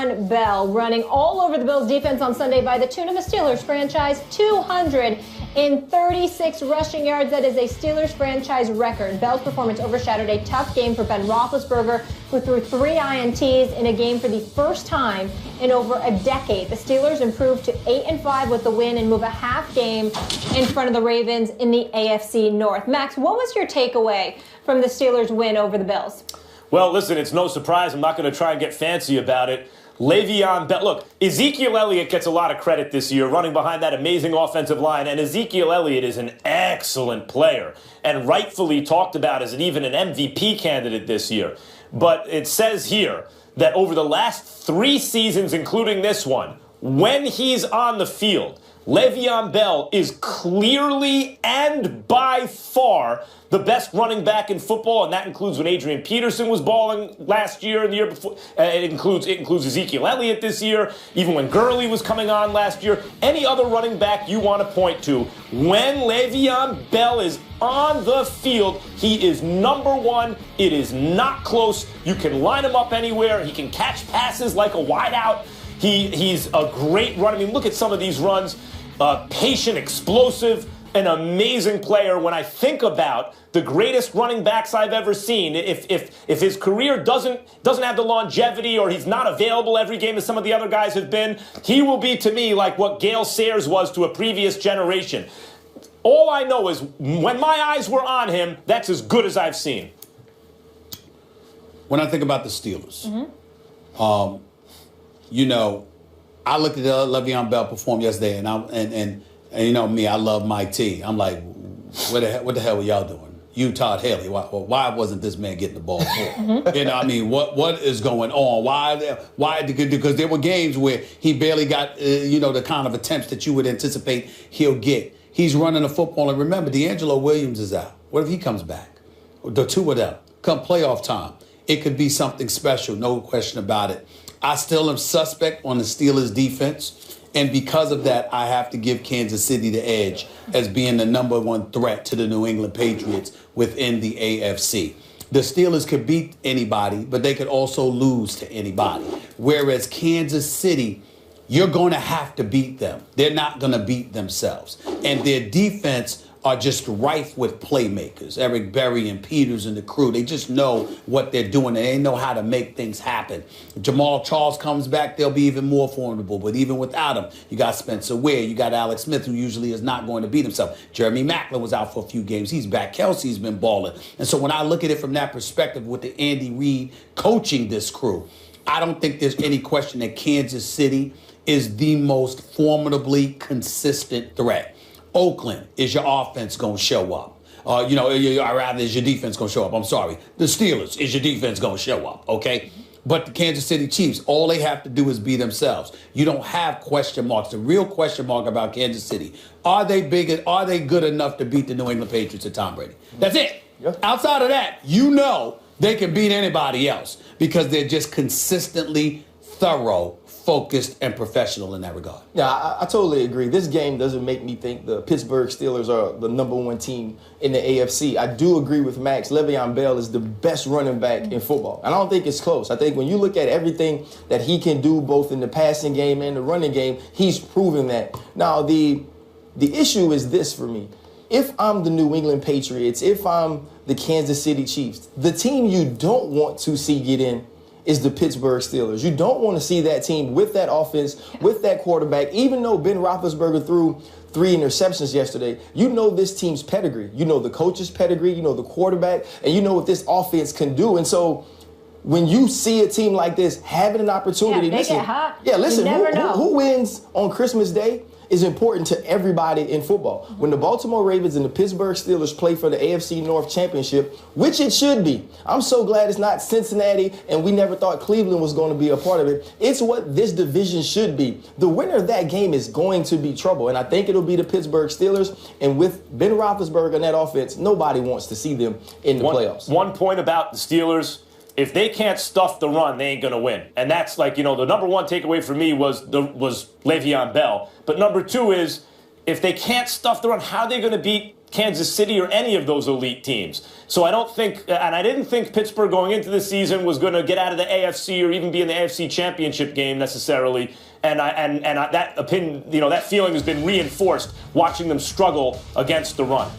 Le'Veon Bell running all over the Bills defense on Sunday by the tune of a Steelers franchise 236 rushing yards. That is a Steelers franchise record. Bell's performance overshadowed a tough game for Ben Roethlisberger, who threw 3 INTs in a game for the first time in over a decade. The Steelers improved to 8-5 with the win and move a half game in front of the Ravens in the AFC North. Max, what was your takeaway from the Steelers' win over the Bills? Well, listen, it's no surprise. I'm not going to try and get fancy about it. Le'Veon Bell. Look, Ezekiel Elliott gets a lot of credit this year running behind that amazing offensive line, and Ezekiel Elliott is an excellent player and rightfully talked about as even an MVP candidate this year. But it says here that over the last 3 seasons, including this one, when he's on the field, Le'Veon Bell is clearly and by far the best running back in football, and that includes when Adrian Peterson was balling last year and the year before. It includes Ezekiel Elliott this year, even when Gurley was coming on last year. Any other running back you want to point to, when Le'Veon Bell is on the field, he is number one. It is not close. You can line him up anywhere. He can catch passes like a wideout. He's a great runner. I mean, look at some of these runs. Patient, explosive, an amazing player. When I think about the greatest running backs I've ever seen, if his career doesn't have the longevity or he's not available every game as some of the other guys have been, he will be to me like what Gale Sayers was to a previous generation. All I know is when my eyes were on him, that's as good as I've seen. When I think about the Steelers, you know, I looked at Le'Veon Bell perform yesterday, and you know me, I love Mike T. I'm like, what the hell were y'all doing? You, Todd Haley, why wasn't this man getting the ball for? You know, I mean, what is going on? Why? Because there were games where he barely got, the kind of attempts that you would anticipate he'll get. He's running the football, and remember, D'Angelo Williams is out. What if he comes back? The two of them come playoff time. It could be something special, no question about it. I still am suspect on the Steelers' defense, and because of that, I have to give Kansas City the edge as being the number one threat to the New England Patriots within the AFC. The Steelers could beat anybody, but they could also lose to anybody. Whereas Kansas City, you're going to have to beat them. They're not going to beat themselves. And their defense are just rife with playmakers. Eric Berry and Peters and the crew, they just know what they're doing. They know how to make things happen. Jamal Charles comes back, they'll be even more formidable. But even without him, you got Spencer Ware, you got Alex Smith, who usually is not going to beat himself. Jeremy Maclin was out for a few games. He's back. Kelsey's been balling. And so when I look at it from that perspective with the Andy Reid coaching this crew, I don't think there's any question that Kansas City is the most formidably consistent threat. Oakland, is your offense going to show up? Rather, is your defense going to show up? I'm sorry. The Steelers, is your defense going to show up? Okay? But the Kansas City Chiefs, all they have to do is be themselves. You don't have question marks. The real question mark about Kansas City, are they good enough to beat the New England Patriots and Tom Brady? That's it. Yep. Outside of that, they can beat anybody else because they're just consistently thorough, focused, and professional in that regard. Yeah, I totally agree. This game doesn't make me think the Pittsburgh Steelers are the number one team in the AFC. I do agree with Max. Le'Veon Bell is the best running back in football. I don't think it's close. I think when you look at everything that he can do both in the passing game and the running game, he's proven that. Now, the issue is this for me. If I'm the New England Patriots, if I'm the Kansas City Chiefs, the team you don't want to see get in is the Pittsburgh Steelers. You don't want to see that team with that offense, with that quarterback. Even though Ben Roethlisberger threw 3 interceptions yesterday, you know this team's pedigree. You know the coach's pedigree, you know the quarterback, and you know what this offense can do. And so when you see a team like this having an opportunity, they get hot. Yeah, listen, you never know. Who wins on Christmas Day is important to everybody in football. When the Baltimore Ravens and the Pittsburgh Steelers play for the AFC North Championship, which it should be. I'm so glad it's not Cincinnati, and we never thought Cleveland was going to be a part of it. It's what this division should be. The winner of that game is going to be trouble, and I think it'll be the Pittsburgh Steelers. And with Ben Roethlisberger and that offense, nobody wants to see them in the playoffs. One point about the Steelers, if they can't stuff the run, they ain't going to win. And that's the number one takeaway for me was Le'Veon Bell. But number two is, if they can't stuff the run, how are they going to beat Kansas City or any of those elite teams. So I don't think, and I didn't think Pittsburgh going into the season was going to get out of the AFC or even be in the AFC Championship game necessarily. And that opinion, that feeling has been reinforced watching them struggle against the run.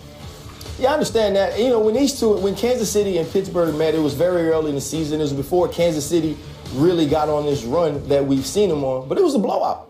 Yeah, I understand that. When Kansas City and Pittsburgh met, it was very early in the season. It was before Kansas City really got on this run that we've seen them on. But it was a blowout.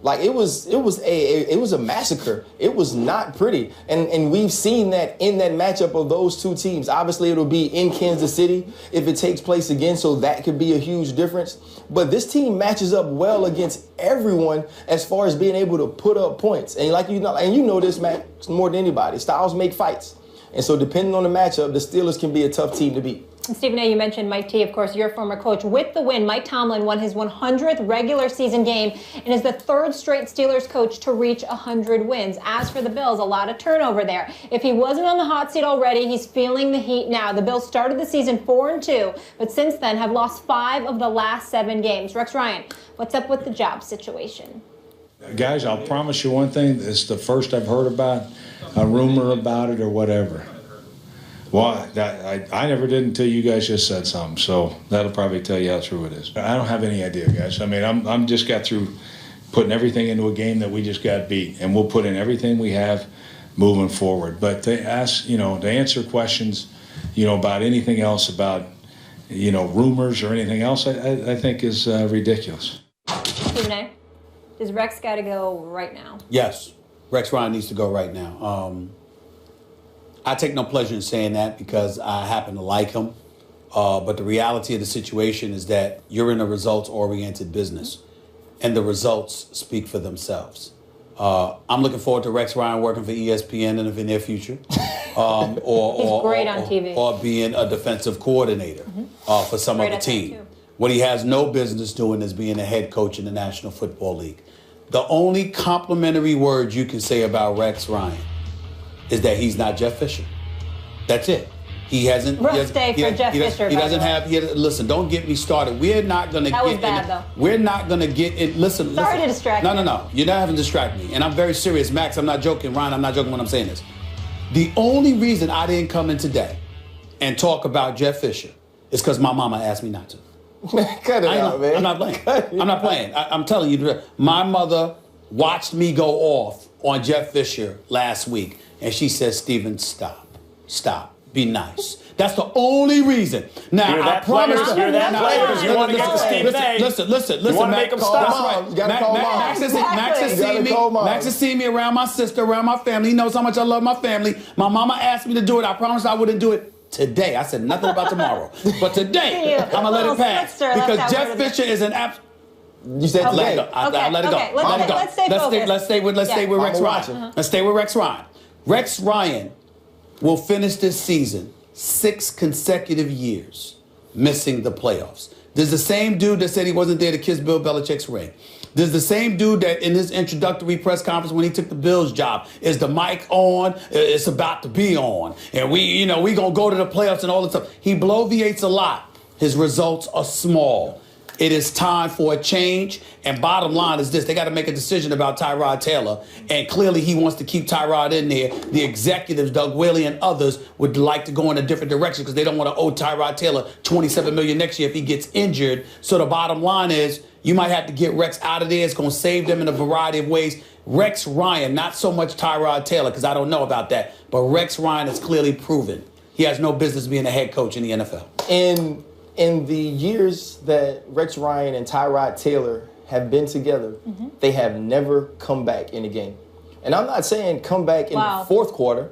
Like it was a massacre. It was not pretty, and we've seen that in that matchup of those two teams. Obviously, it'll be in Kansas City if it takes place again, so that could be a huge difference. But this team matches up well against everyone as far as being able to put up points. And and you know this, Matt, more than anybody. Styles make fights, and so depending on the matchup, the Steelers can be a tough team to beat. And Stephen A., you mentioned Mike T., of course, your former coach. With the win, Mike Tomlin won his 100th regular season game and is the third straight Steelers coach to reach 100 wins. As for the Bills, a lot of turnover there. If he wasn't on the hot seat already, he's feeling the heat now. The Bills started the season 4-2, but since then have lost 5 of the last 7 games. Rex Ryan, what's up with the job situation? Guys, I'll promise you one thing. It's the first I've heard about a rumor about it or whatever. Well, I never did until you guys just said something, so that'll probably tell you how true it is. I don't have any idea, guys. I mean, I'm just got through putting everything into a game that we just got beat, and we'll put in everything we have moving forward. But to answer questions, about anything else, about, rumors or anything else, I think is ridiculous. Stephen A., does Rex got to go right now? Yes, Rex Ryan needs to go right now. I take no pleasure in saying that because I happen to like him. But the reality of the situation is that you're in a results-oriented business, and the results speak for themselves. I'm looking forward to Rex Ryan working for ESPN in the near future. He's great on TV. Or being a defensive coordinator for some other team. What he has no business doing is being a head coach in the National Football League. The only complimentary word you can say about Rex Ryan is that he's not Jeff Fisher. That's it. He hasn't. Rough day for Jeff Fisher. He doesn't have. Listen, don't get me started. We're not going to get. That was bad, though. We're not going to get in. Listen. Sorry to distract you. No. You're not having to distract me, and I'm very serious, Max. I'm not joking, Ryan. I'm not joking when I'm saying this. The only reason I didn't come in today and talk about Jeff Fisher is because my mama asked me not to. Cut it out, man. I'm not playing. I'm not playing. I'm telling you, my mother watched me go off on Jeff Fisher last week. And she says, Stephen, stop, be nice. That's the only reason. Now, I promise you're that player because you want to get to Stephen A. Listen. You want to make him stop. You gotta call mom. Max has seen me around my sister, around my family. He knows how much I love my family. My mama asked me to do it. I promised I wouldn't do it today. I said nothing about tomorrow. But today, I'm going to let it pass. Because Jeff Fisher is an absolute... You said let it go. I'll let it go. Let's stay focused. Let's stay with Rex Ryan. Let's stay with Rex Ryan. Rex Ryan will finish this season 6 consecutive years missing the playoffs. There's the same dude that said he wasn't there to kiss Bill Belichick's ring. There's the same dude that in his introductory press conference when he took the Bills job, is the mic on? It's about to be on. And we going to go to the playoffs and all this stuff. He bloviates a lot. His results are small. It is time for a change. And bottom line is this. They got to make a decision about Tyrod Taylor. And clearly he wants to keep Tyrod in there. The executives, Doug Whaley and others, would like to go in a different direction because they don't want to owe Tyrod Taylor $27 million next year if he gets injured. So the bottom line is you might have to get Rex out of there. It's going to save them in a variety of ways. Rex Ryan, not so much Tyrod Taylor because I don't know about that. But Rex Ryan is clearly proven he has no business being a head coach in the NFL. In the years that Rex Ryan and Tyrod Taylor have been together, they have never come back in a game. And I'm not saying come back in the fourth quarter.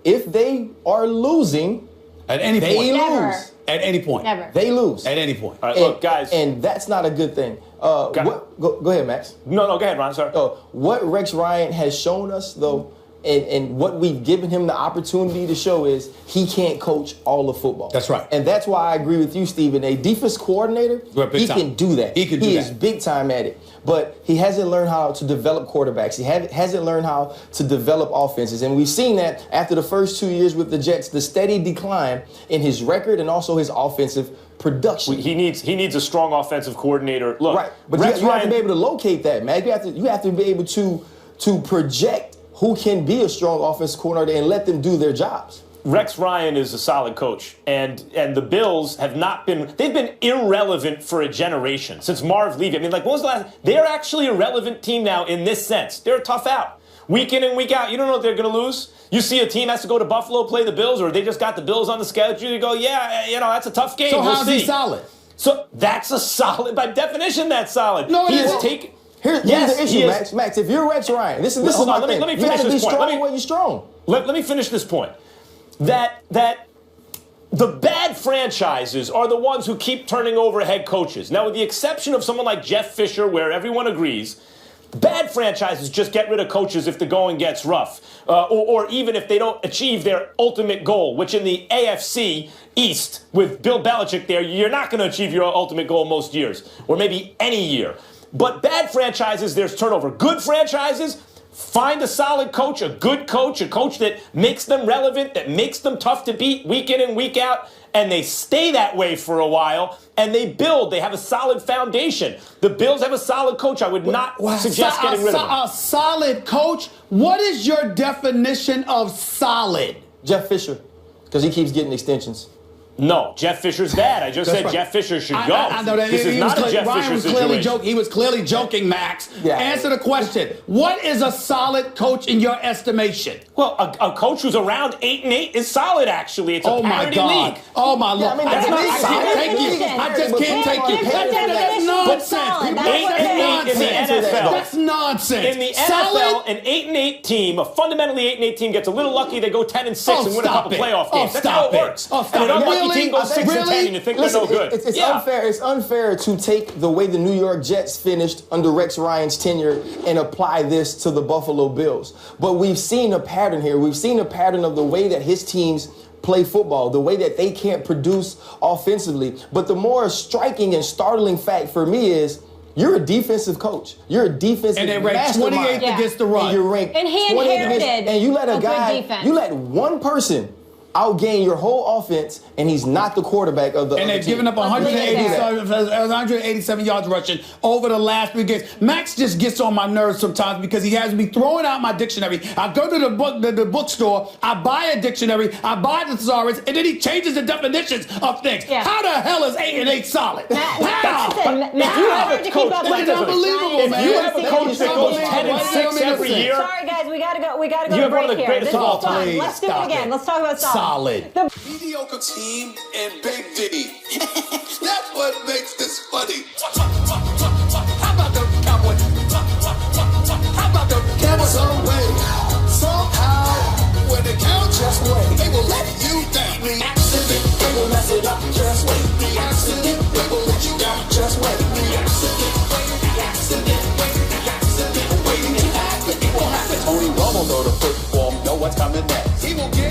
If they are losing, at any point, they Never. lose. At any point. Never. They lose. At any point. All right, look, guys. And that's not a good thing. Go ahead, Max. No, go ahead, Ron. Sorry. What Rex Ryan has shown us, though, and what we've given him the opportunity to show is he can't coach all of football. That's right. And that's why I agree with you, Stephen. A defense coordinator, he can do that. He is big time at it. But he hasn't learned how to develop quarterbacks. He hasn't learned how to develop offenses. And we've seen that after the first 2 years with the Jets, the steady decline in his record and also his offensive production. He needs a strong offensive coordinator. Look, right. But you have to be able to locate that, man. You have to be able to project who can be a strong offensive coordinator and let them do their jobs. Rex Ryan is a solid coach, and the Bills have not been, they've been irrelevant for a generation since Marv Levy. I mean, like, when was the last, they're actually a relevant team now in this sense. They're a tough out. Week in and week out, you don't know if they're going to lose. You see a team has to go to Buffalo, play the Bills, or they just got the Bills on the schedule. You go, yeah, you know, that's a tough game. So we'll how's see. he solid? So that's a solid, by definition, that's solid. No, it he has isn't. taken. Here's the issue, Max. Max, if you're Rex Ryan, this is Hold my on, thing. let me You finish got to be this point. strong when you're strong. Let me finish this point. That the bad franchises are the ones who keep turning over head coaches. Now, with the exception of someone like Jeff Fisher, where everyone agrees, bad franchises just get rid of coaches if the going gets rough, or even if they don't achieve their ultimate goal, which in the AFC East, with Bill Belichick there, you're not going to achieve your ultimate goal most years, or maybe any year. But bad franchises, there's turnover. Good franchises, find a solid coach, a good coach, a coach that makes them relevant, that makes them tough to beat week in and week out, and they stay that way for a while, and they build. They have a solid foundation. The Bills have a solid coach. I would not suggest getting rid of him. A solid coach? What is your definition of solid? Jeff Fisher, because he keeps getting extensions. No, Jeff Fisher's bad. I just said right. Jeff Fisher should go. I know that. This is not a Jeff Ryan Fisher was clearly situation. He was clearly joking, Max. Yeah. Answer the question. What is a solid coach in your estimation? Well, a coach who's around 8-8 is solid, actually. It's a parity league. Oh, my Lord. I mean, that's not I can't take you. I just can't take you. That's nonsense. That's in the NFL. That's nonsense. In the NFL, an 8-8 team, a fundamentally 8-8 team, gets a little lucky. They go 10-6 and win a couple playoff games. That's how it works. And an unlucky team goes 6-10, and you think they're no good. It's unfair. It's unfair to take the way the New York Jets finished under Rex Ryan's tenure and apply this to the Buffalo Bills. But we've seen a pattern here. We've seen a pattern of the way that his teams play football, the way that they can't produce offensively. But the more striking and startling fact for me is you're a defensive coach. You're a defensive And they ranked mastermind. 28th against the run. And you're ranked And he 28th inherited and you let a a good guy, defense. you let one person outgain your whole offense, and he's not the quarterback of the And they've given up 187 yards rushing over the last 3 games. Max just gets on my nerves sometimes because he has me throwing out my dictionary. I go to the bookstore, I buy a dictionary, I buy the thesaurus, and then he changes the definitions of things. Yeah. How the hell is 8-8 solid? Matt, If you have a coach, That's unbelievable, man. If you have a coach that goes 10-6 every year, Sorry, guys, we gotta go. We gotta go You to have one break of the here. greatest This of all is fun. time. Let's do it Stop again. it. Let's talk about solid. Mediocre team and Big D. That's what makes this funny. How about the Cowboys? How about the Cowboys? Some way, somehow, when the count just wait, they will let you down. The accident, they will mess it up. Just wait. The accident, they will let you down. Just wait. The accident, waiting to happen. It won't happen. Tony Romo know the football, know what's coming next. He will get